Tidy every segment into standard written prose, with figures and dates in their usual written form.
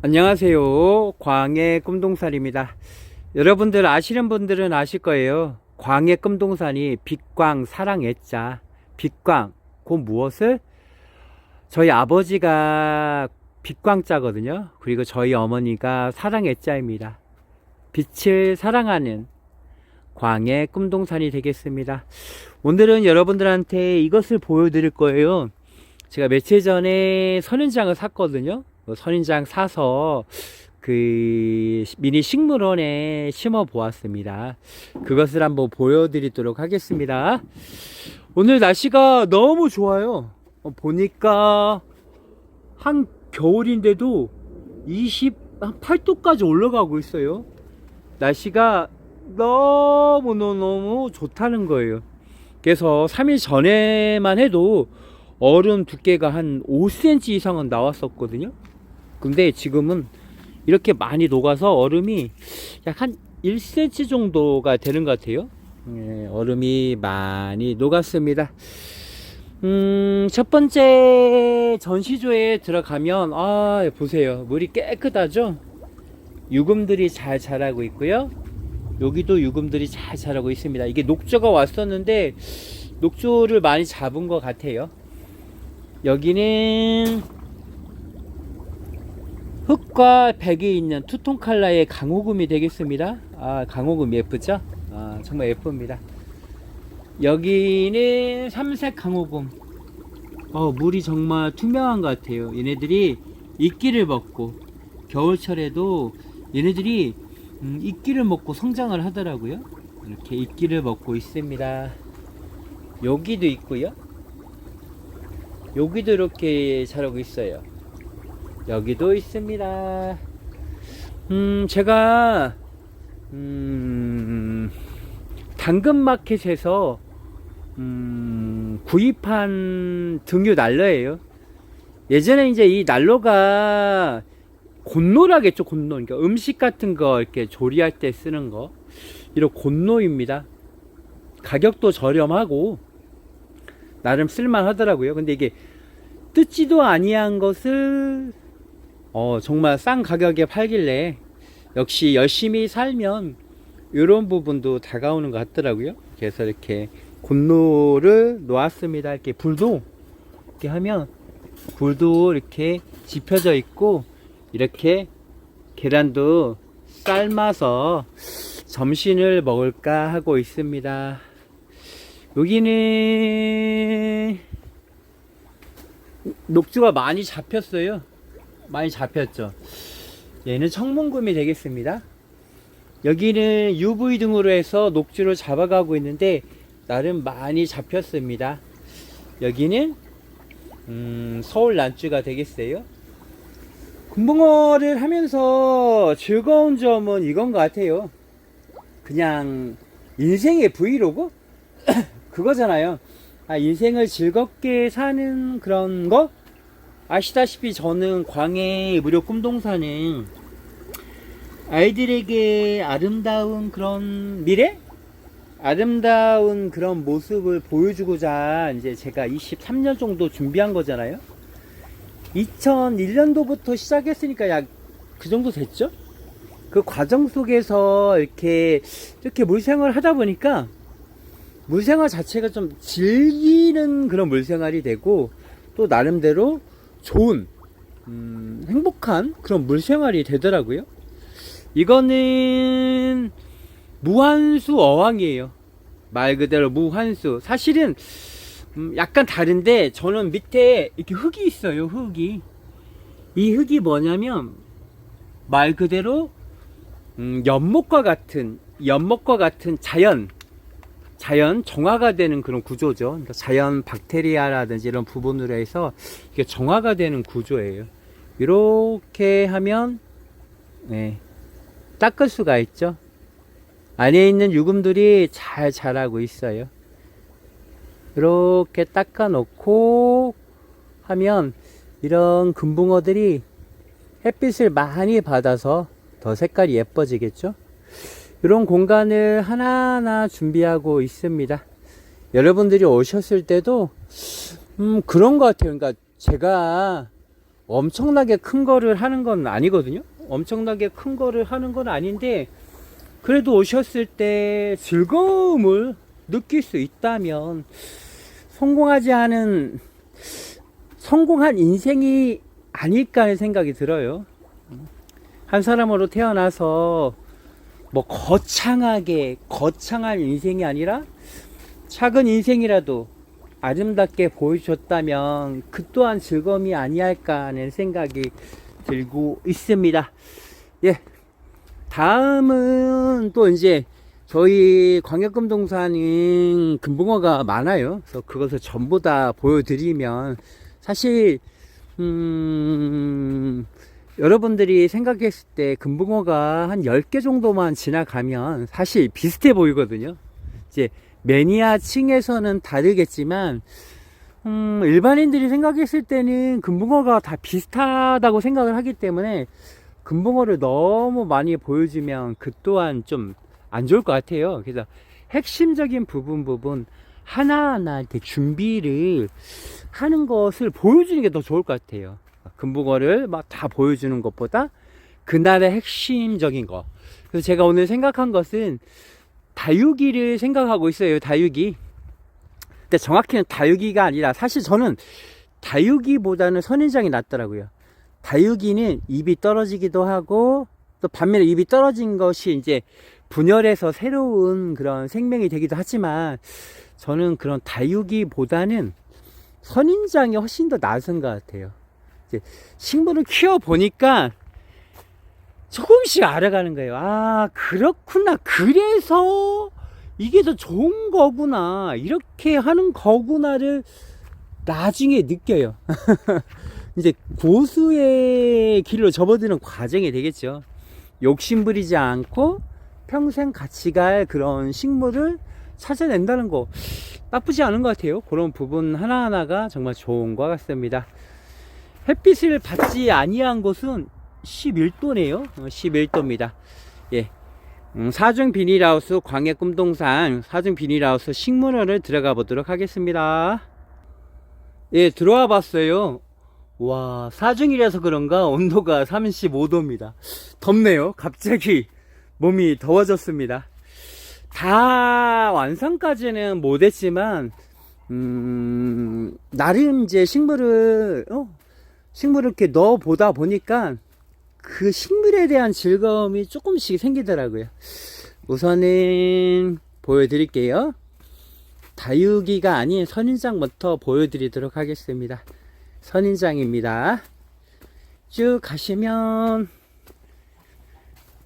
안녕하세요. 광해 꿈동산입니다. 여러분들 아시는 분들은 아실 거예요. 광해 꿈동산이 빛광 사랑 애자. 빛광 곧 무엇을? 저희 아버지가 빛광자거든요. 그리고 저희 어머니가 사랑 애자입니다. 빛을 사랑하는 광해 꿈동산이 되겠습니다. 오늘은 여러분들한테 이것을 보여드릴 거예요. 제가 며칠 전에 선인장을 샀거든요. 선인장 사서 그 미니 식물원에 심어 보았습니다. 그것을 한번 보여드리도록 하겠습니다. 오늘 날씨가 너무 좋아요. 보니까 한 겨울인데도 28도까지 올라가고 있어요. 날씨가 너무너무 좋다는 거예요. 그래서 3일 전에만 해도 얼음 두께가 한 5cm 이상은 나왔었거든요. 근데 지금은 이렇게 많이 녹아서 얼음이 약 한 1cm 정도가 되는 것 같아요. 얼음이 많이 녹았습니다. 첫 번째 전시조에 들어가면 보세요. 물이 깨끗하죠. 유금들이 잘 자라고 있고요. 여기도 유금들이 잘 자라고 있습니다. 이게 녹조가 왔었는데 녹조를 많이 잡은 것 같아요. 여기는 흑과 백이 있는 투톤 컬러의 강호금이 되겠습니다. 강호금 예쁘죠? 정말 예쁩니다. 여기는 삼색 강호금. 물이 정말 투명한 것 같아요. 얘네들이 이끼를 먹고 겨울철에도 얘네들이 이끼를 먹고 성장을 하더라고요. 이렇게 이끼를 먹고 있습니다. 여기도 있고요. 여기도 이렇게 자라고 있어요. 여기도 있습니다. 제가 당근마켓에서 구입한 등유 난로예요. 예전에 이제 이 난로가 곤로라겠죠. 곤로. 그러니까 음식 같은 거 이렇게 조리할 때 쓰는 거. 이런 곤로입니다. 가격도 저렴하고 나름 쓸만하더라고요. 근데 이게 뜯지도 아니한 것을 정말 싼 가격에 팔길래 역시 열심히 살면 이런 부분도 다가오는 것 같더라고요. 그래서 이렇게 곤로를 놓았습니다. 이렇게 불도 이렇게 하면 불도 이렇게 지펴져 있고 이렇게 계란도 삶아서 점심을 먹을까 하고 있습니다. 여기는 녹주가 많이 잡혔어요. 많이 잡혔죠. 얘는 청문금이 되겠습니다. 여기는 UV 등으로 해서 녹주를 잡아가고 있는데 나름 많이 잡혔습니다. 여기는 서울 난주가 되겠어요. 금붕어를 하면서 즐거운 점은 이건 것 같아요. 그냥 인생의 브이로그? 그거잖아요. 인생을 즐겁게 사는 그런 거? 아시다시피 저는 광해 무료 꿈동산은 아이들에게 아름다운 그런 미래? 아름다운 그런 모습을 보여주고자 이제 제가 23년 정도 준비한 거잖아요. 2001년도부터 시작했으니까 약 그 정도 됐죠? 그 과정 속에서 이렇게 물생활을 하다 보니까 물생활 자체가 좀 즐기는 그런 물생활이 되고 또 나름대로 좋은 행복한 그런 물생활이 되더라고요. 이거는 무한수 어항이에요. 말 그대로 무한수. 사실은 약간 다른데 저는 밑에 이렇게 흙이 있어요. 흙이. 이 흙이 뭐냐면 말 그대로 연못과 같은 자연 정화가 되는 그런 구조죠. 그러니까 자연 박테리아라든지 이런 부분으로 해서 이게 정화가 되는 구조예요. 이렇게 하면 닦을 수가 있죠. 안에 있는 유금들이 잘 자라고 있어요. 이렇게 닦아 놓고 하면 이런 금붕어들이 햇빛을 많이 받아서 더 색깔이 예뻐지겠죠. 이런 공간을 하나하나 준비하고 있습니다. 여러분들이 오셨을 때도 그런 것 같아요. 그러니까 제가 엄청나게 큰 거를 하는 건 아니거든요. 엄청나게 큰 거를 하는 건 아닌데, 그래도 오셨을 때 즐거움을 느낄 수 있다면 성공한 인생이 아닐까 하는 생각이 들어요. 한 사람으로 태어나서 뭐 거창한 인생이 아니라 작은 인생이라도 아름답게 보여줬다면 그 또한 즐거움이 아니할까 하는 생각이 들고 있습니다. 예. 다음은 또 이제 저희 광역금동산은 금붕어가 많아요. 그래서 그것을 전부 다 보여드리면 사실 여러분들이 생각했을 때 금붕어가 한 10개 정도만 지나가면 사실 비슷해 보이거든요. 이제 매니아 층에서는 다르겠지만 일반인들이 생각했을 때는 금붕어가 다 비슷하다고 생각을 하기 때문에 금붕어를 너무 많이 보여주면 그 또한 좀 안 좋을 것 같아요. 그래서 핵심적인 부분 하나하나 이렇게 준비를 하는 것을 보여주는 게 더 좋을 것 같아요. 금붕어를 막 다 보여주는 것보다 그날의 핵심적인 거. 그래서 제가 오늘 생각한 것은 다육이를 생각하고 있어요. 다육이. 근데 정확히는 다육이가 아니라 사실 저는 다육이보다는 선인장이 낫더라고요. 다육이는 입이 떨어지기도 하고 또 반면에 입이 떨어진 것이 이제 분열해서 새로운 그런 생명이 되기도 하지만 저는 그런 다육이보다는 선인장이 훨씬 더 나은 것 같아요. 이제 식물을 키워보니까 조금씩 알아가는 거예요. 아, 그렇구나. 그래서 이게 더 좋은 거구나. 이렇게 하는 거구나를 나중에 느껴요. 이제 고수의 길로 접어드는 과정이 되겠죠. 욕심부리지 않고 평생 같이 갈 그런 식물을 찾아낸다는 거 나쁘지 않은 것 같아요. 그런 부분 하나하나가 정말 좋은 것 같습니다. 햇빛을 받지 아니한 곳은 11도네요. 11도입니다. 예. 사중 비닐하우스 광역금동산 사중 비닐하우스 식물원을 들어가 보도록 하겠습니다. 예, 들어와 봤어요. 와, 사중이라서 그런가 온도가 35도입니다. 덥네요. 갑자기 몸이 더워졌습니다. 다 완성까지는 못했지만 나름 이제 식물을 이렇게 넣어 보다 보니까 그 식물에 대한 즐거움이 조금씩 생기더라고요. 우선은 보여드릴게요. 다육이가 아닌 선인장부터 보여드리도록 하겠습니다. 선인장입니다. 쭉 가시면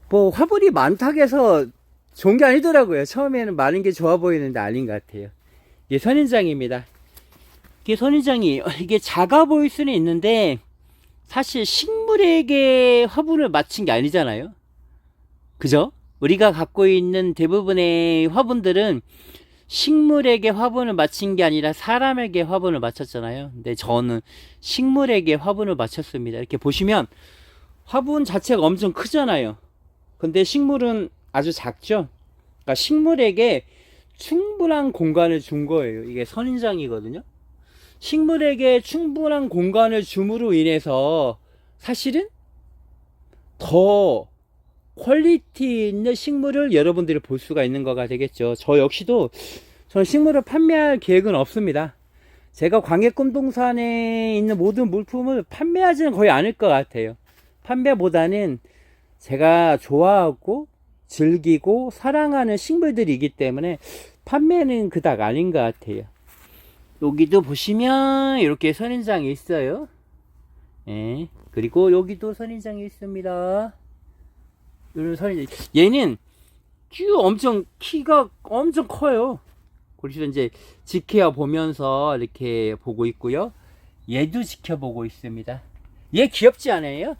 뭐 화분이 많다고 해서 좋은 게 아니더라고요. 처음에는 많은 게 좋아 보이는데 아닌 것 같아요. 이게 선인장입니다. 이게 선인장이 이게 작아 보일 수는 있는데 사실 식물에게 화분을 맞춘 게 아니잖아요. 그죠? 우리가 갖고 있는 대부분의 화분들은 식물에게 화분을 맞춘 게 아니라 사람에게 화분을 맞췄잖아요. 근데 저는 식물에게 화분을 맞췄습니다. 이렇게 보시면 화분 자체가 엄청 크잖아요. 근데 식물은 아주 작죠. 그러니까 식물에게 충분한 공간을 준 거예요. 이게 선인장이거든요. 식물에게 충분한 공간을 줌으로 인해서 사실은 더 퀄리티 있는 식물을 여러분들이 볼 수가 있는 거가 되겠죠. 저 역시도 저는 식물을 판매할 계획은 없습니다. 제가 광역금동산에 있는 모든 물품을 판매하지는 거의 않을 것 같아요. 판매보다는 제가 좋아하고 즐기고 사랑하는 식물들이기 때문에 판매는 그닥 아닌 것 같아요. 여기도 보시면 이렇게 선인장이 있어요. 예. 그리고 여기도 선인장이 있습니다. 이런 선인장. 얘는 쭉 엄청 키가 엄청 커요. 그래서 이제 지켜야 보면서 이렇게 보고 있고요. 얘도 지켜보고 있습니다. 얘 귀엽지 않아요?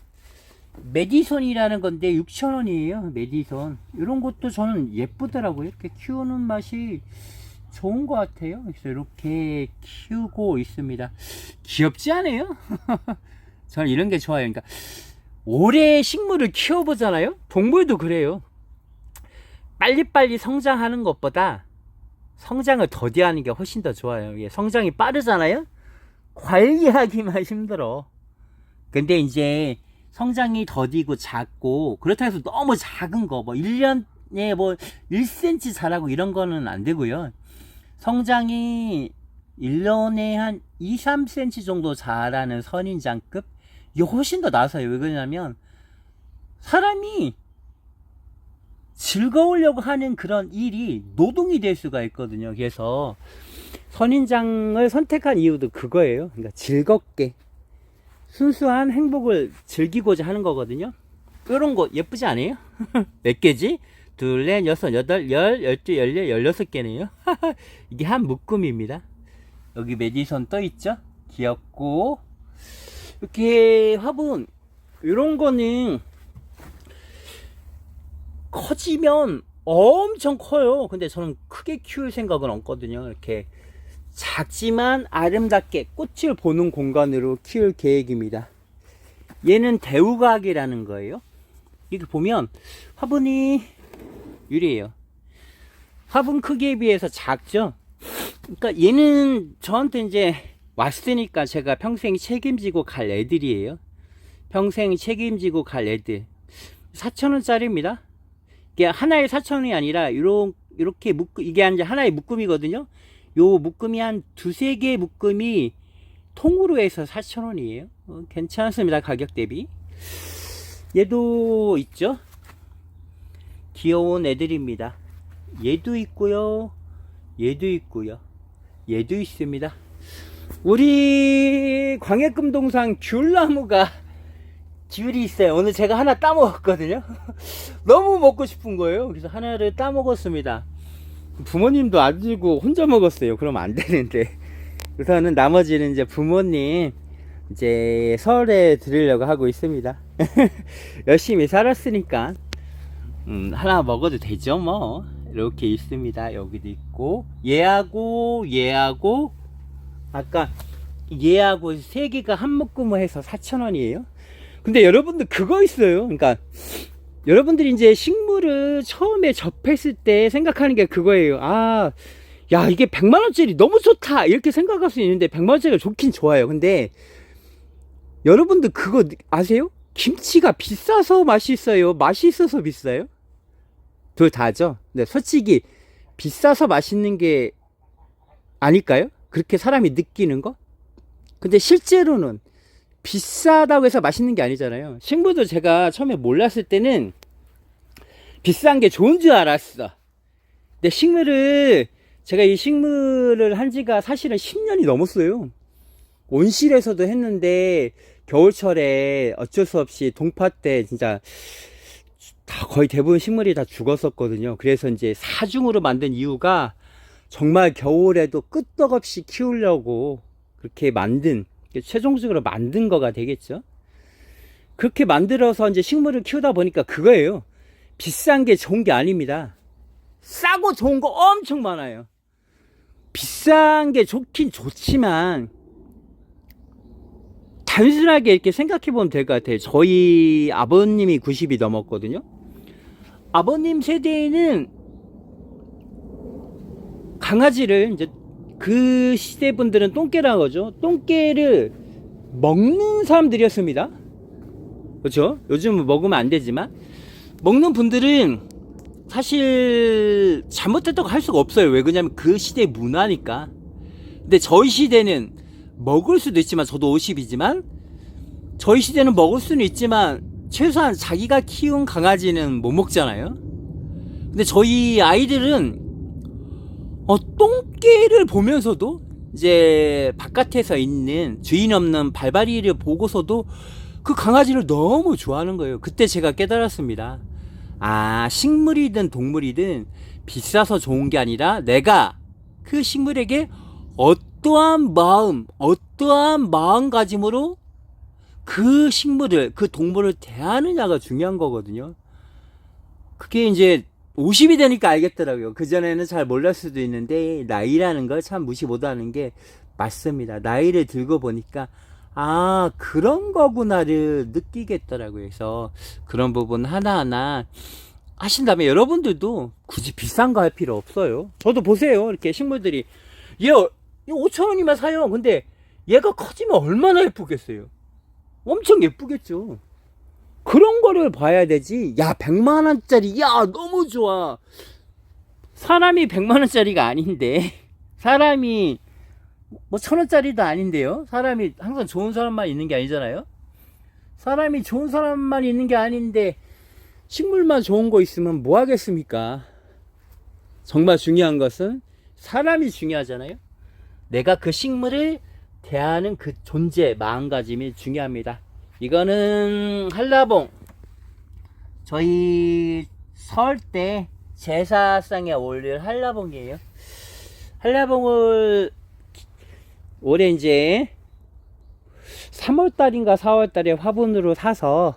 메디손이라는 건데 6,000원이에요. 메디손. 이런 것도 저는 예쁘더라고요. 이렇게 키우는 맛이 좋은 것 같아요. 그래서 이렇게 키우고 있습니다. 귀엽지 않아요? 저는 이런 게 좋아요. 그러니까 오래 식물을 키워보잖아요. 동물도 그래요. 빨리빨리 성장하는 것보다 성장을 더디하는 게 훨씬 더 좋아요. 이게 성장이 빠르잖아요. 관리하기만 힘들어. 근데 이제 성장이 더디고 작고 그렇다고 해서 너무 작은 거 뭐 1년에 뭐 1cm 자라고 이런 거는 안 되고요. 성장이 1년에 한 2, 3cm 정도 자라는 선인장급, 이게 훨씬 더 나아서요. 왜 그러냐면 사람이 즐거우려고 하는 그런 일이 노동이 될 수가 있거든요. 그래서 선인장을 선택한 이유도 그거예요. 그러니까 즐겁게 순수한 행복을 즐기고자 하는 거거든요. 이런 거 예쁘지 않아요? 몇 개지? 둘, 넷, 여섯, 여덟, 열, 열두, 열네, 16개네요. 이게 한 묶음입니다. 여기 메디선 떠 있죠? 귀엽고. 이렇게 화분, 이런 거는 커지면 엄청 커요. 근데 저는 크게 키울 생각은 없거든요. 이렇게 작지만 아름답게 꽃을 보는 공간으로 키울 계획입니다. 얘는 대우각이라는 거예요. 이렇게 보면 화분이 유리해요. 화분 크기에 비해서 작죠. 그러니까 얘는 저한테 이제 왔으니까 제가 평생 책임지고 갈 애들이에요. 평생 책임지고 갈 애들. 4,000원짜리입니다. 이게 하나에 4,000원이 아니라 이렇게 이게 이제 하나의 묶음이거든요. 요 묶음이 한 두세 개 묶음이 통으로 해서 4,000원이에요. 괜찮습니다. 가격 대비. 얘도 있죠. 귀여운 애들입니다. 얘도 있고요. 얘도 있고요. 얘도 있습니다. 우리 광해금동산 귤나무가 귤이 있어요. 오늘 제가 하나 따먹었거든요. 너무 먹고 싶은 거예요. 그래서 하나를 따먹었습니다. 부모님도 안 주고 혼자 먹었어요. 그러면 안 되는데. 우선은 나머지는 이제 부모님 이제 설에 드리려고 하고 있습니다. 열심히 살았으니까 하나 먹어도 되죠 뭐. 이렇게 있습니다. 여기도 있고 얘하고 아까 얘하고 세 개가 한 묶음을 해서 4,000원이에요. 근데 여러분들 그거 있어요. 그러니까 여러분들이 이제 식물을 처음에 접했을 때 생각하는 게 그거예요. 아, 야, 이게 100만원짜리 너무 좋다 이렇게 생각할 수 있는데 100만원짜리가 좋긴 좋아요. 근데 여러분들 그거 아세요? 김치가 비싸서 맛있어요? 맛있어서 비싸요? 둘 다죠. 근데 솔직히 비싸서 맛있는 게 아닐까요? 그렇게 사람이 느끼는 거? 근데 실제로는 비싸다고 해서 맛있는 게 아니잖아요. 식물도 제가 처음에 몰랐을 때는 비싼 게 좋은 줄 알았어. 근데 제가 이 식물을 한 지가 사실은 10년이 넘었어요. 온실에서도 했는데 겨울철에 어쩔 수 없이 동파 때 진짜 다 거의 대부분 식물이 다 죽었었거든요. 그래서 이제 사중으로 만든 이유가 정말 겨울에도 끄떡없이 키우려고 그렇게 최종적으로 만든 거가 되겠죠. 그렇게 만들어서 이제 식물을 키우다 보니까 그거예요. 비싼 게 좋은 게 아닙니다. 싸고 좋은 거 엄청 많아요. 비싼 게 좋긴 좋지만 단순하게 이렇게 생각해 보면 될 것 같아요. 저희 아버님이 90이 넘었거든요. 아버님 세대에는 강아지를 이제 그 시대 분들은 똥개라고 하죠. 똥개를 먹는 사람들이었습니다. 그렇죠? 요즘은 먹으면 안 되지만 먹는 분들은 사실 잘못했다고 할 수가 없어요. 왜 그러냐면 그 시대의 문화니까. 근데 저희 시대는 먹을 수도 있지만 저도 50이지만 저희 시대는 먹을 수는 있지만 최소한 자기가 키운 강아지는 못 먹잖아요. 근데 저희 아이들은 똥개를 보면서도 이제 바깥에서 있는 주인 없는 발바리를 보고서도 그 강아지를 너무 좋아하는 거예요. 그때 제가 깨달았습니다. 아, 식물이든 동물이든 비싸서 좋은 게 아니라 내가 그 식물에게 어떠한 마음가짐으로 그 식물을, 그 동물을 대하느냐가 중요한 거거든요. 그게 이제 50이 되니까 알겠더라고요. 그전에는 잘 몰랐을 수도 있는데 나이라는 걸 참 무시 못하는 게 맞습니다. 나이를 들고 보니까 아, 그런 거구나를 느끼겠더라고요. 그래서 그런 부분 하나하나 하신다면 여러분들도 굳이 비싼 거 할 필요 없어요. 저도 보세요. 이렇게 식물들이 얘 5,000원이면 사요. 근데 얘가 커지면 얼마나 예쁘겠어요. 엄청 예쁘겠죠. 그런 거를 봐야 되지. 야, 100만 원짜리, 야, 너무 좋아. 사람이 100만 원짜리가 아닌데, 사람이 뭐 1000원짜리도 아닌데요. 사람이 항상 좋은 사람만 있는 게 아니잖아요. 사람이 좋은 사람만 있는 게 아닌데 식물만 좋은 거 있으면 뭐 하겠습니까? 정말 중요한 것은 사람이 중요하잖아요. 내가 그 식물을 대하는 그 존재, 마음가짐이 중요합니다. 이거는 한라봉. 저희 설 때 제사상에 올릴 한라봉이에요. 한라봉을 올해 이제 3월달인가 4월달에 화분으로 사서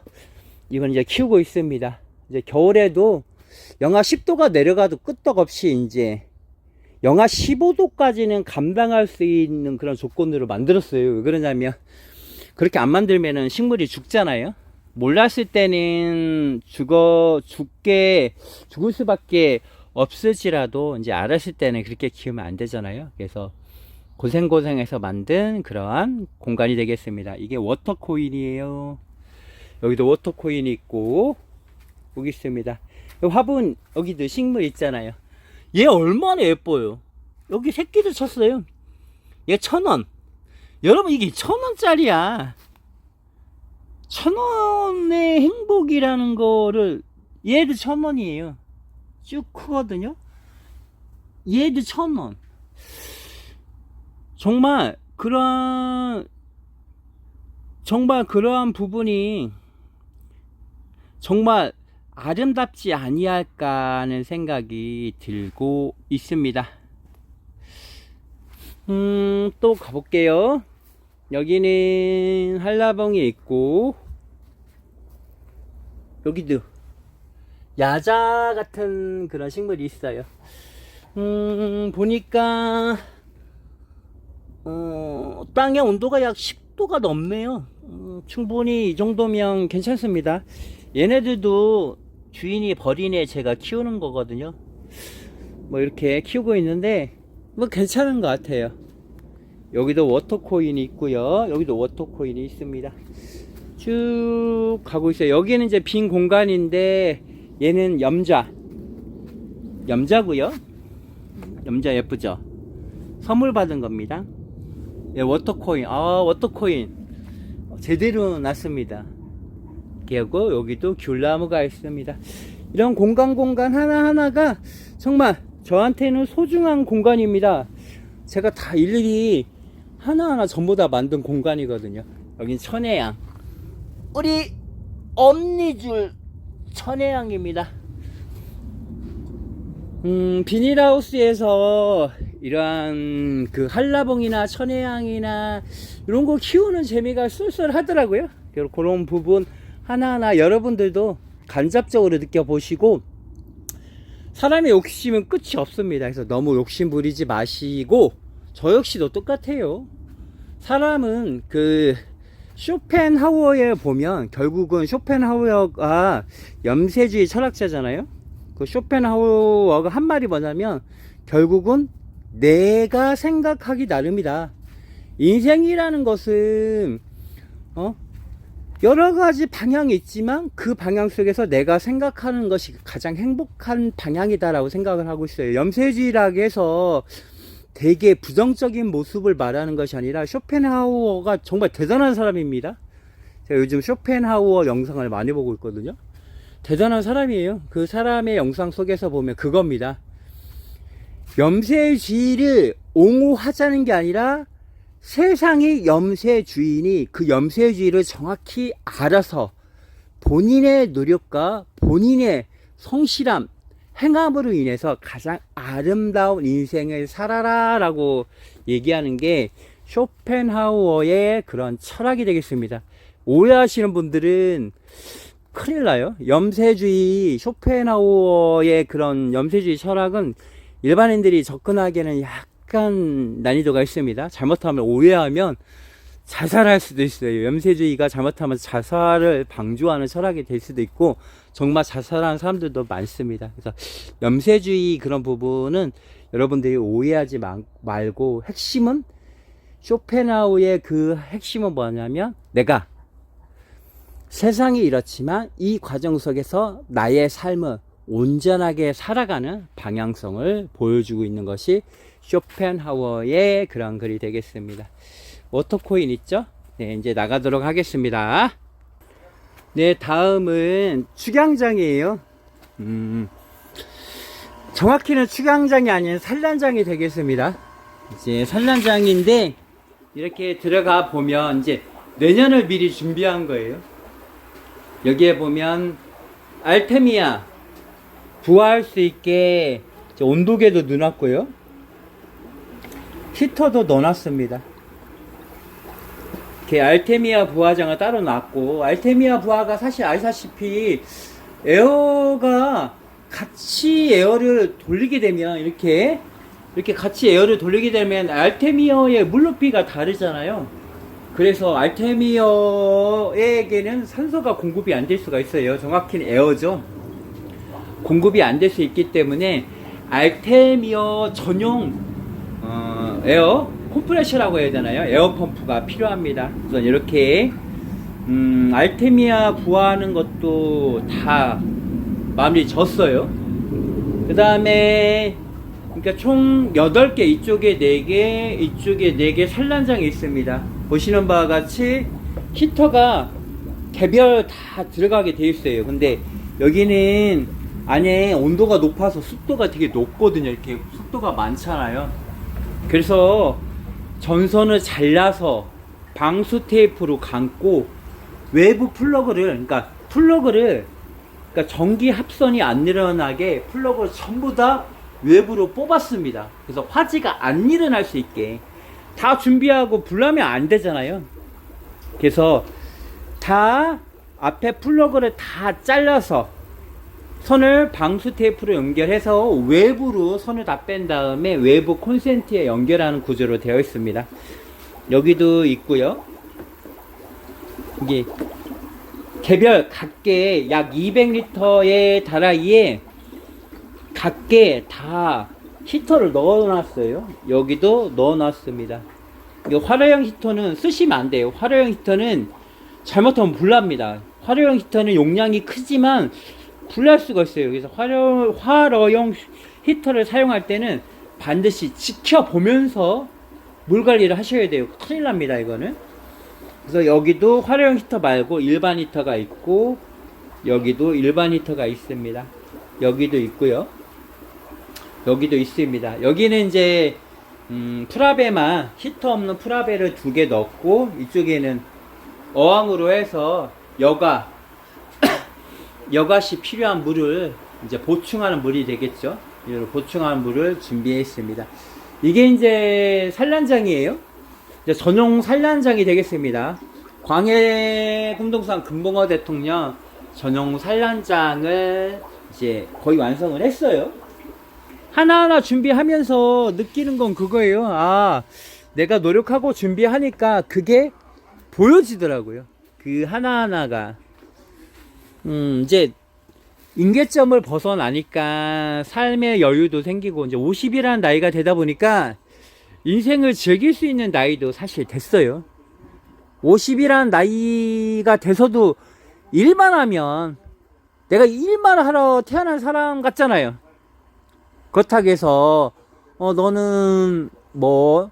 이건 이제 키우고 있습니다. 이제 겨울에도 영하 10도가 내려가도 끄떡없이 이제 영하 15도까지는 감당할 수 있는 그런 조건으로 만들었어요. 왜 그러냐면 그렇게 안 만들면은 식물이 죽잖아요. 몰랐을 때는 죽을 수밖에 없을지라도 이제 알았을 때는 그렇게 키우면 안 되잖아요. 그래서 고생해서 만든 그러한 공간이 되겠습니다. 이게 워터코인이에요. 여기도 워터코인이 있고, 여기 있습니다. 화분, 여기도 식물 있잖아요. 얘 얼마나 예뻐요. 여기 새끼도 쳤어요. 얘 1000원. 여러분, 이게 1000원짜리야. 1000원의 행복이라는 거를, 얘도 1000원이에요. 쭉 크거든요. 얘도 1000원. 정말 그러한 부분이 정말 아름답지 아니할까 하는 생각이 들고 있습니다. 또 가볼게요. 여기는 한라봉이 있고, 여기도 야자 같은 그런 식물이 있어요. 보니까 땅의 온도가 약 10도가 넘네요. 충분히 이 정도면 괜찮습니다. 얘네들도 주인이 버린 애 제가 키우는 거거든요. 뭐 이렇게 키우고 있는데 뭐 괜찮은 것 같아요. 여기도 워터코인이 있고요. 여기도 워터코인이 있습니다. 쭉 가고 있어요. 여기는 이제 빈 공간인데 얘는 염자고요. 염자 예쁘죠? 선물 받은 겁니다. 예, 워터코인. 워터코인 제대로 났습니다. 그리고 여기도 귤나무가 있습니다. 이런 공간 하나하나가 정말 저한테는 소중한 공간입니다. 제가 다 일일이 하나하나 전부 다 만든 공간이거든요. 여긴 천혜향, 우리 엄니줄 천혜향입니다. 비닐하우스에서 이러한 그 한라봉이나 천혜향이나 이런 거 키우는 재미가 쏠쏠하더라고요. 그런 부분 하나하나 여러분들도 간접적으로 느껴보시고, 사람의 욕심은 끝이 없습니다. 그래서 너무 욕심 부리지 마시고, 저 역시도 똑같아요. 사람은 그 쇼펜하우어에 보면 결국은 쇼펜하우어가 염세주의 철학자잖아요. 그 쇼펜하우어가 한 말이 뭐냐면 결국은 내가 생각하기 나름이다. 인생이라는 것은 여러 가지 방향이 있지만 그 방향 속에서 내가 생각하는 것이 가장 행복한 방향이다라고 생각을 하고 있어요. 염세주의라고 해서 되게 부정적인 모습을 말하는 것이 아니라 쇼펜하우어가 정말 대단한 사람입니다. 제가 요즘 쇼펜하우어 영상을 많이 보고 있거든요. 대단한 사람이에요. 그 사람의 영상 속에서 보면 그겁니다. 염세주의를 옹호하자는 게 아니라 세상의 염세주의인이 그 염세주의를 정확히 알아서 본인의 노력과 본인의 성실함, 행함으로 인해서 가장 아름다운 인생을 살아라 라고 얘기하는 게 쇼펜하우어의 그런 철학이 되겠습니다. 오해하시는 분들은 큰일 나요. 염세주의, 쇼펜하우어의 그런 염세주의 철학은 일반인들이 접근하기에는 약간 난이도가 있습니다. 잘못하면, 오해하면 자살할 수도 있어요. 염세주의가 잘못하면 자살을 방조하는 철학이 될 수도 있고, 정말 자살하는 사람들도 많습니다. 그래서 염세주의 그런 부분은 여러분들이 오해하지 말고, 핵심은 쇼펜하우어의 그 핵심은 뭐냐면 내가 세상이 이렇지만 이 과정 속에서 나의 삶을 온전하게 살아가는 방향성을 보여주고 있는 것이 쇼펜하우어의 그런 글이 되겠습니다. 워터코인 있죠? 네, 이제 나가도록 하겠습니다. 네, 다음은 축양장이에요. 정확히는 축양장이 아닌 산란장이 되겠습니다. 이제 산란장인데 이렇게 들어가 보면 이제 내년을 미리 준비한 거예요. 여기에 보면 알테미아 부화할 수 있게 온도계도 넣어놨고요. 히터도 넣어놨습니다. 이렇게 알테미아 부화장을 따로 놨고, 알테미아 부화가 사실 아시다시피 에어가 같이 에어를 돌리게 되면 이렇게 같이 에어를 돌리게 되면 알테미어의 물높이가 다르잖아요. 그래서 알테미어에게는 산소가 공급이 안 될 수가 있어요. 정확히는 에어죠. 공급이 안 될 수 있기 때문에 알테미어 전용 에어 컴프레셔라고 해야 되나요? 에어 펌프가 필요합니다. 그래서 이렇게 알테미아 부화하는 것도 다 마무리 졌어요. 그 다음에 그러니까 총 8개, 이쪽에 4개, 이쪽에 4개 산란장이 있습니다. 보시는 바와 같이 히터가 개별 다 들어가게 되어 있어요. 근데 여기는 안에 온도가 높아서 습도가 되게 높거든요. 이렇게 습도가 많잖아요. 그래서 전선을 잘라서 방수 테이프로 감고 외부 플러그를 그러니까 전기 합선이 안 일어나게 플러그를 전부 다 외부로 뽑았습니다. 그래서 화재가 안 일어날 수 있게 다 준비하고 불나면 안 되잖아요. 그래서 다 앞에 플러그를 다 잘라서 선을 방수 테이프로 연결해서 외부로 선을 다 뺀 다음에 외부 콘센트에 연결하는 구조로 되어 있습니다. 여기도 있고요. 이게 개별 각계 약 200리터의 다라이에 각계 다 히터를 넣어놨어요. 여기도 넣어놨습니다. 화로형 히터는 쓰시면 안 돼요. 화로형 히터는 잘못하면 불납니다. 화로형 히터는 용량이 크지만 불날 수가 있어요. 그래서 화로형 히터를 사용할 때는 반드시 지켜보면서 물 관리를 하셔야 돼요. 큰일 납니다, 이거는. 그래서 여기도 화로형 히터 말고 일반 히터가 있고, 여기도 일반 히터가 있습니다. 여기도 있고요. 여기도 있습니다. 여기는 이제 프라베만 히터 없는 프라베를 2개 넣고, 이쪽에는 어항으로 해서 여가시 필요한 물을 이제 보충하는 물이 되겠죠. 이런 보충하는 물을 준비했습니다. 이게 이제 산란장이에요. 이제 전용 산란장이 되겠습니다. 광해 금동산 금붕어 대통령 전용 산란장을 이제 거의 완성을 했어요. 하나하나 준비하면서 느끼는 건 그거예요. 아, 내가 노력하고 준비하니까 그게 보여지더라고요. 그 하나하나가. 이제 임계점을 벗어나니까 삶의 여유도 생기고, 이제 50이라는 나이가 되다 보니까 인생을 즐길 수 있는 나이도 사실 됐어요. 50이라는 나이가 돼서도 일만 하면 내가 일만 하러 태어난 사람 같잖아요. 그렇다고 해서 너는 뭐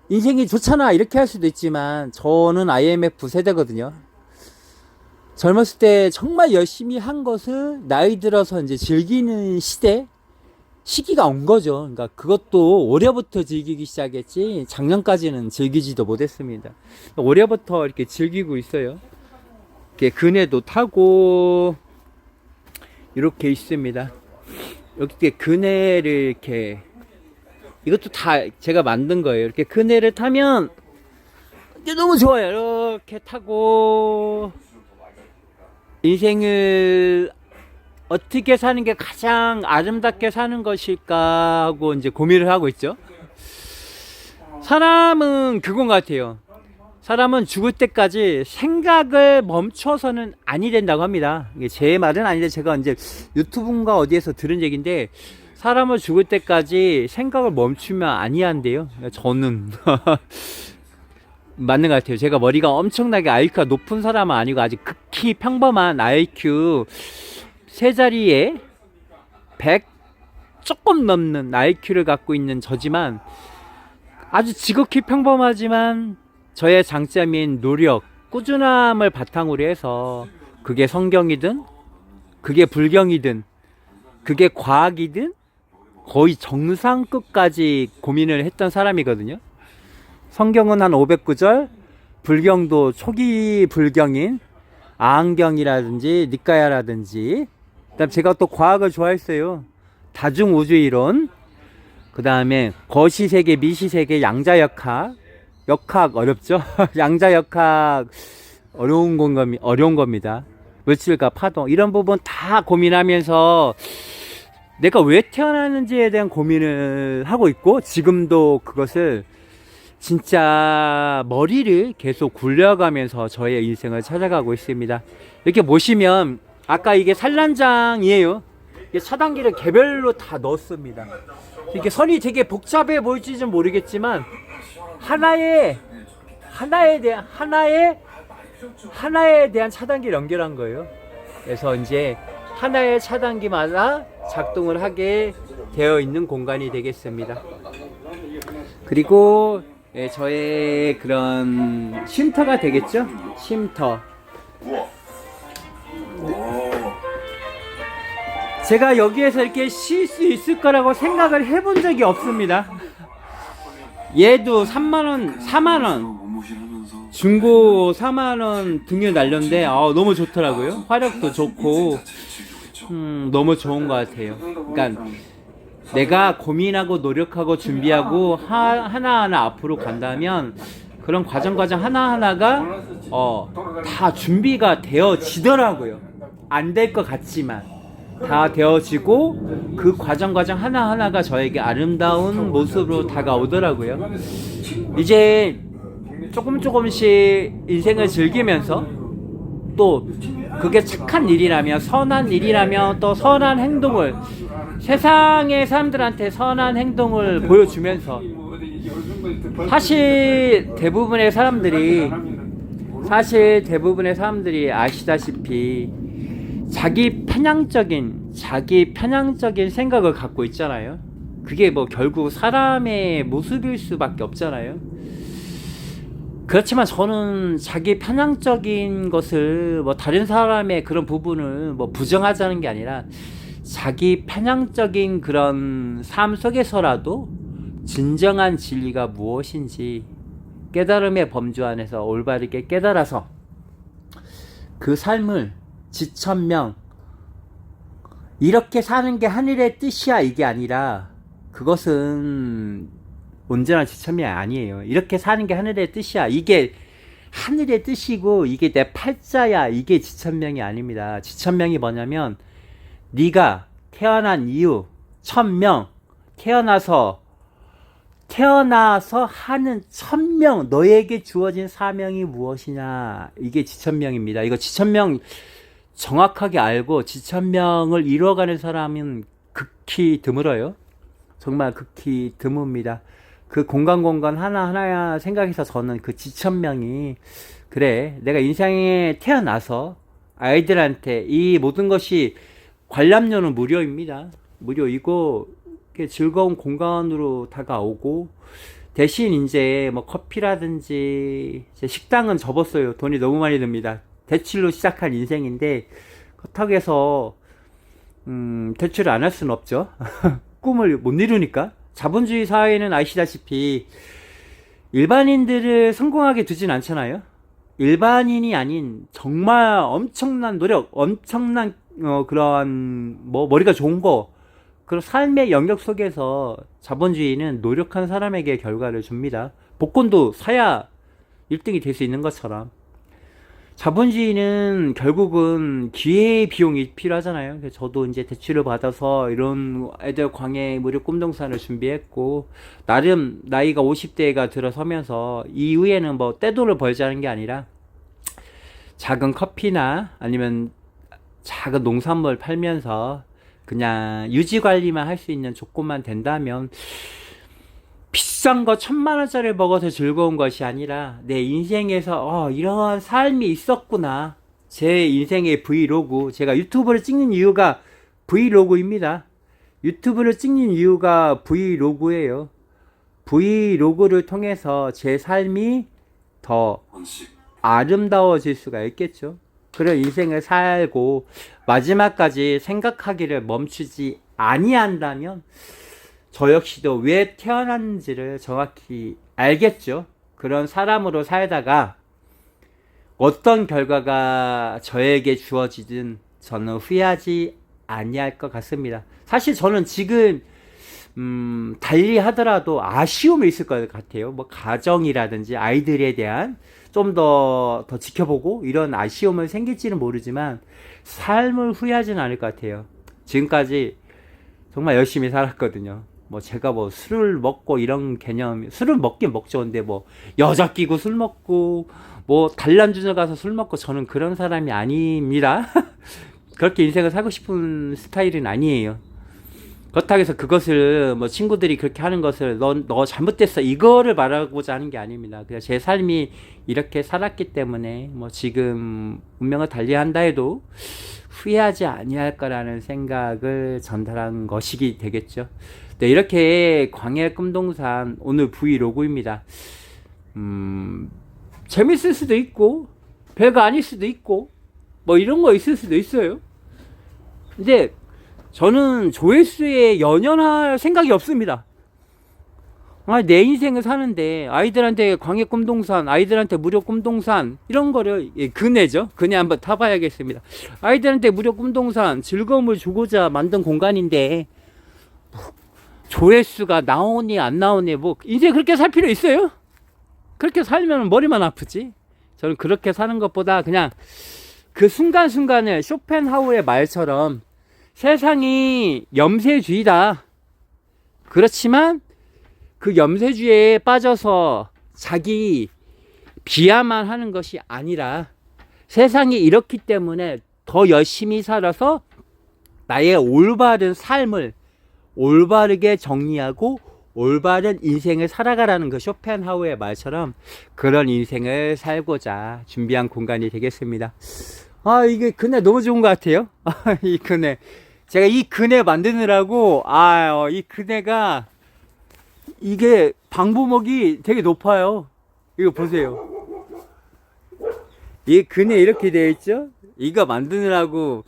인생이 좋잖아 이렇게 할 수도 있지만, 저는 IMF 세대거든요. 젊었을 때 정말 열심히 한 것을 나이 들어서 이제 즐기는 시기가 온 거죠. 그러니까 그것도 올해부터 즐기기 시작했지, 작년까지는 즐기지도 못했습니다. 올해부터 이렇게 즐기고 있어요. 이렇게 그네도 타고 이렇게 있습니다. 이렇게 그네를 이렇게, 이것도 다 제가 만든 거예요. 이렇게 그네를 타면 너무 좋아요. 이렇게 타고 인생을 어떻게 사는 게 가장 아름답게 사는 것일까 하고 이제 고민을 하고 있죠. 사람은 그건 같아요. 사람은 죽을 때까지 생각을 멈춰서는 아니 된다고 합니다. 이게 제 말은 아닌데 제가 이제 유튜브인가 어디에서 들은 얘기인데, 사람은 죽을 때까지 생각을 멈추면 아니 한대요. 저는 맞는 것 같아요. 제가 머리가 엄청나게 IQ가 높은 사람은 아니고 아주 극히 평범한 IQ 세 자리에 100 조금 넘는 IQ를 갖고 있는 저지만 아주 지극히 평범하지만 저의 장점인 노력, 꾸준함을 바탕으로 해서 그게 성경이든 그게 불경이든 그게 과학이든 거의 정상급까지 고민을 했던 사람이거든요. 성경은 한 509절, 불경도 초기 불경인 아항경이라든지 니까야라든지, 그다음 제가 또 과학을 좋아했어요. 다중우주이론, 그 다음에 거시세계, 미시세계, 양자역학, 역학 어렵죠? 양자역학 어려운 겁니다. 물질과 파동 이런 부분 다 고민하면서 내가 왜 태어났는지에 대한 고민을 하고 있고, 지금도 그것을 진짜 머리를 계속 굴려가면서 저의 인생을 찾아가고 있습니다. 이렇게 보시면 아까 이게 산란장이에요. 이게 차단기를 개별로 다 넣었습니다. 이게 선이 되게 복잡해 보일지 좀 모르겠지만 하나에 대한 차단기를 연결한 거예요. 그래서 이제 하나의 차단기마다 작동을 하게 되어 있는 공간이 되겠습니다. 그리고 저의 그런 쉼터가 되겠죠? 쉼터. 제가 여기에서 이렇게 쉴 수 있을 거라고 생각을 해본 적이 없습니다. 얘도 3만원, 4만원. 중고 4만원 등유 난련데 너무 좋더라고요. 화력도 좋고 너무 좋은 것 같아요. 그러니까 내가 고민하고 노력하고 준비하고 하나하나 앞으로 간다면 그런 과정 하나하나가 다 준비가 되어지더라고요. 안 될 것 같지만 다 되어지고 그 과정 하나하나가 저에게 아름다운 모습으로 다가오더라고요. 이제 조금씩 인생을 즐기면서 또 그게 착한 일이라면, 선한 일이라면 또 선한 행동을, 세상의 사람들한테 선한 행동을 보여주면서, 사실 대부분의 사람들이 아시다시피 자기 편향적인 생각을 갖고 있잖아요. 그게 뭐 결국 사람의 모습일 수밖에 없잖아요. 그렇지만 저는 자기 편향적인 것을 뭐 다른 사람의 그런 부분을 뭐 부정하자는 게 아니라 자기 편향적인 그런 삶 속에서라도 진정한 진리가 무엇인지 깨달음의 범주 안에서 올바르게 깨달아서 그 삶을 지천명, 이렇게 사는 게 하늘의 뜻이야 이게 아니라, 그것은 온전한 지천명이 아니에요. 이렇게 사는 게 하늘의 뜻이야, 이게 하늘의 뜻이고 이게 내 팔자야, 이게 지천명이 아닙니다. 지천명이 뭐냐면 네가 태어난 이유, 천명, 태어나서 하는 천명, 너에게 주어진 사명이 무엇이냐, 이게 지천명입니다. 이거 지천명 정확하게 알고 지천명을 이루어가는 사람은 극히 드물어요. 정말 극히 드뭅니다. 그 공간 하나하나 생각해서 저는 그 지천명이, 그래, 내가 인생에 태어나서 아이들한테 이 모든 것이 관람료는 무료입니다. 무료이고 즐거운 공간으로 다가오고, 대신 이제 뭐 커피라든지 식당은 접었어요. 돈이 너무 많이 듭니다. 대출로 시작한 인생인데 그렇다고 해서 대출을 안 할 수는 없죠. 꿈을 못 이루니까. 자본주의 사회는 아시다시피 일반인들을 성공하게 두진 않잖아요. 일반인이 아닌 정말 엄청난 노력, 엄청난 그러한 뭐 머리가 좋은 거, 그런 삶의 영역 속에서 자본주의는 노력한 사람에게 결과를 줍니다. 복권도 사야 1등이 될 수 있는 것처럼 자본주의는 결국은 기회의 비용이 필요하잖아요. 그래서 저도 이제 대출을 받아서 이런 애들 광해 무료 꿈동산을 준비했고, 나름 나이가 50대가 들어서면서 이후에는 뭐 떼돈을 벌자는 게 아니라 작은 커피나 아니면 작은 농산물 팔면서 그냥 유지관리만 할 수 있는 조건만 된다면 비싼 거 1,000만 원짜리 먹어서 즐거운 것이 아니라 내 인생에서 이런 삶이 있었구나. 제 인생의 브이로그. 제가 유튜브를 찍는 이유가 브이로그입니다. 유튜브를 찍는 이유가 브이로그예요. 브이로그를 통해서 제 삶이 더 아름다워질 수가 있겠죠. 그런 인생을 살고 마지막까지 생각하기를 멈추지 아니한다면 저 역시도 왜 태어났는지를 정확히 알겠죠. 그런 사람으로 살다가 어떤 결과가 저에게 주어지든 저는 후회하지 아니할 것 같습니다. 사실 저는 지금 달리 하더라도 아쉬움이 있을 것 같아요. 뭐 가정이라든지 아이들에 대한 좀 더 지켜보고 이런 아쉬움은 생길지는 모르지만 삶을 후회하지는 않을 것 같아요. 지금까지 정말 열심히 살았거든요. 뭐 제가 뭐 술을 먹고 이런 개념, 술을 먹긴 먹죠. 근데 뭐 여자 끼고 술 먹고 뭐 단란주점 가서 술 먹고 저는 그런 사람이 아닙니다. 그렇게 인생을 살고 싶은 스타일은 아니에요. 그렇다고 해서 그것을 뭐 친구들이 그렇게 하는 것을 너 잘못됐어 이거를 말하고자 하는 게 아닙니다. 그냥 제 삶이 이렇게 살았기 때문에 뭐 지금 운명을 달리한다 해도 후회하지 아니할 거라는 생각을 전달한 것이기 되겠죠. 네, 이렇게 광해 금동산 오늘 브이로그입니다. 재밌을 수도 있고 별거 아닐 수도 있고 뭐 이런 거 있을 수도 있어요. 근데 저는 조회수에 연연할 생각이 없습니다. 내 인생을 사는데 아이들한테 광해 꿈동산, 아이들한테 무료 꿈동산 이런 거를 그네죠. 그네 한번 타봐야겠습니다. 아이들한테 무료 꿈동산 즐거움을 주고자 만든 공간인데 조회수가 나오니 안 나오니 뭐 이제 그렇게 살 필요 있어요? 그렇게 살면 머리만 아프지. 저는 그렇게 사는 것보다 그냥 그 순간순간을 쇼펜하우의 말처럼 세상이 염세주의다. 그렇지만 그 염세주의에 빠져서 자기 비하만 하는 것이 아니라 세상이 이렇기 때문에 더 열심히 살아서 나의 올바른 삶을 올바르게 정리하고 올바른 인생을 살아가라는 그 쇼펜하우의 말처럼 그런 인생을 살고자 준비한 공간이 되겠습니다. 이게 그네 너무 좋은 것 같아요. 이 그네. 제가 이 그네 만드느라고, 이 그네가, 이게 방부목이 되게 높아요. 이거 보세요. 이 그네 이렇게 되어 있죠? 이거 만드느라고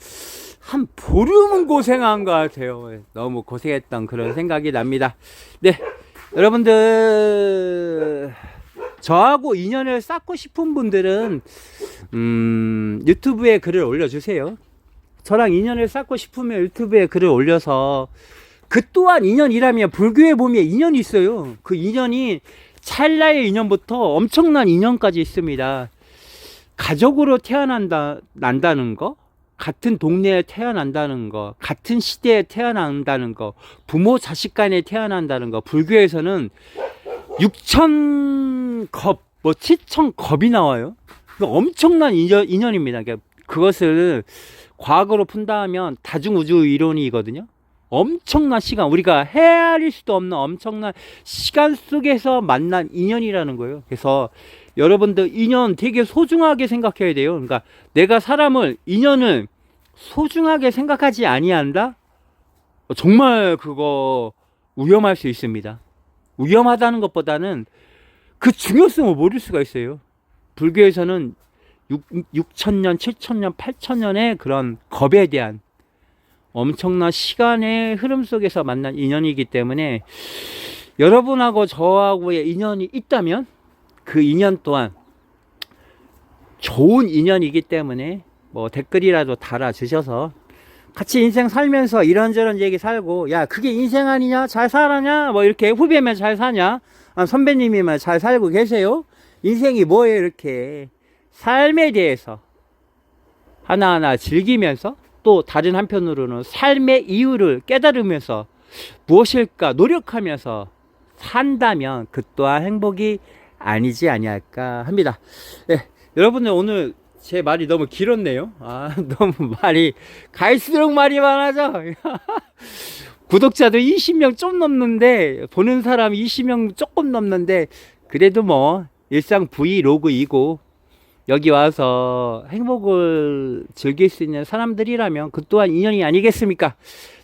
한 보름은 고생한 것 같아요. 너무 고생했던 그런 생각이 납니다. 네. 여러분들, 저하고 인연을 쌓고 싶은 분들은 유튜브에 글을 올려주세요. 저랑 인연을 쌓고 싶으면 유튜브에 글을 올려서 그 또한 인연이라면 불교에 보면 인연이 있어요. 그 인연이 찰나의 인연부터 엄청난 인연까지 있습니다. 가족으로 난다는 거, 같은 동네에 태어난다는 거, 같은 시대에 태어난다는 거, 부모 자식 간에 태어난다는 거, 불교에서는 6,000겁, 7,000겁이 나와요. 엄청난 인연입니다. 그것을 과학으로 푼다면 다중우주 이론이거든요. 엄청난 시간, 우리가 헤아릴 수도 없는 엄청난 시간 속에서 만난 인연이라는 거예요. 그래서 여러분들 인연 되게 소중하게 생각해야 돼요. 그러니까 내가 인연을 소중하게 생각하지 아니한다? 정말 그거 위험할 수 있습니다. 위험하다는 것보다는 그 중요성을 모를 수가 있어요. 불교에서는 6,000년, 7,000년, 8,000년의 그런 겁에 대한 엄청난 시간의 흐름 속에서 만난 인연이기 때문에 여러분하고 저하고의 인연이 있다면 그 인연 또한 좋은 인연이기 때문에 뭐 댓글이라도 달아주셔서 같이 인생 살면서 이런저런 얘기 살고, 야 그게 인생 아니냐, 잘 살았냐, 뭐 이렇게 후배면 잘 사냐, 선배님이면 잘 살고 계세요, 인생이 뭐예요, 이렇게 삶에 대해서 하나하나 즐기면서 또 다른 한편으로는 삶의 이유를 깨달으면서 무엇일까 노력하면서 산다면 그 또한 행복이 아니지 아니할까 합니다. 네, 여러분들 오늘 제 말이 너무 길었네요. 너무 말이 갈수록 말이 많아져. 구독자도 20명 좀 넘는데, 보는 사람 20명 조금 넘는데, 그래도 뭐 일상 브이로그이고 여기 와서 행복을 즐길 수 있는 사람들이라면 그 또한 인연이 아니겠습니까?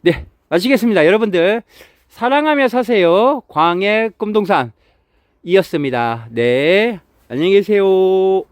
네, 마치겠습니다. 여러분들 사랑하며 사세요. 광해 꿈동산 이었습니다. 네, 안녕히 계세요.